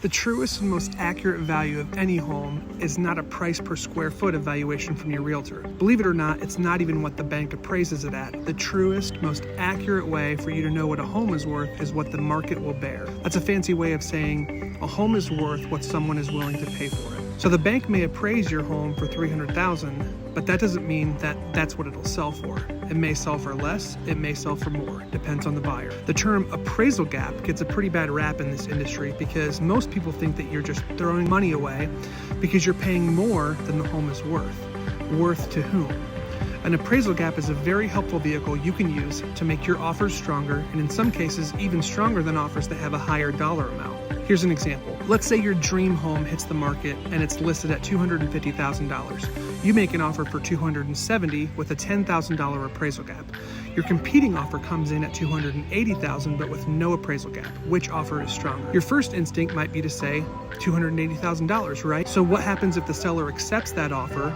The truest and most accurate value of any home is not a price per square foot evaluation from your realtor. Believe it or not, it's not even what the bank appraises it at. The truest, most accurate way for you to know what a home is worth is what the market will bear. That's a fancy way of saying a home is worth what someone is willing to pay for it. So the bank may appraise your home for $300,000, but that doesn't mean that that's what it'll sell for. It may sell for less, it may sell for more, depends on the buyer. The term appraisal gap gets a pretty bad rap in this industry because most people think that you're just throwing money away because you're paying more than the home is worth. Worth to whom? An appraisal gap is a very helpful vehicle you can use to make your offers stronger, and in some cases even stronger than offers that have a higher dollar amount. Here's an example. Let's say your dream home hits the market and it's listed at $250,000. You make an offer for $270,000 with a $10,000 appraisal gap. Your competing offer comes in at $280,000 but with no appraisal gap. Which offer is stronger? Your first instinct might be to say $280,000, right? So what happens if the seller accepts that offer,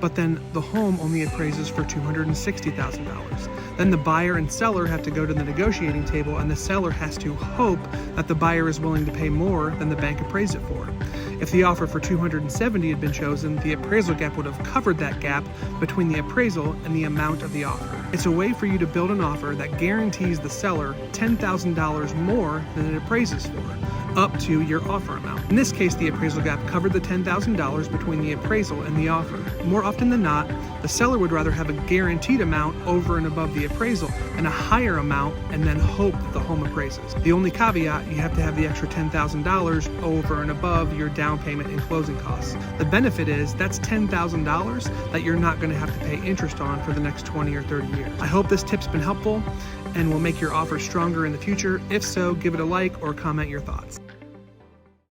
but then the home only appraises for $260,000? Then the buyer and seller have to go to the negotiating table, and the seller has to hope that the buyer is willing to pay more than the bank appraised it for. If the offer for $270,000 had been chosen, the appraisal gap would have covered that gap between the appraisal and the amount of the offer. It's a way for you to build an offer that guarantees the seller $10,000 more than it appraises for, up to your offer amount. In this case, the appraisal gap covered the $10,000 between the appraisal and the offer. More often than not, the seller would rather have a guaranteed amount over and above the appraisal and a higher amount and then hope that the home appraises. The only caveat, you have to have the extra $10,000 over and above your down payment and closing costs. The benefit is that's $10,000 that you're not going to have to pay interest on for the next 20 or 30 years. I hope this tip's been helpful and will make your offer stronger in the future. If so, give it a like or comment your thoughts.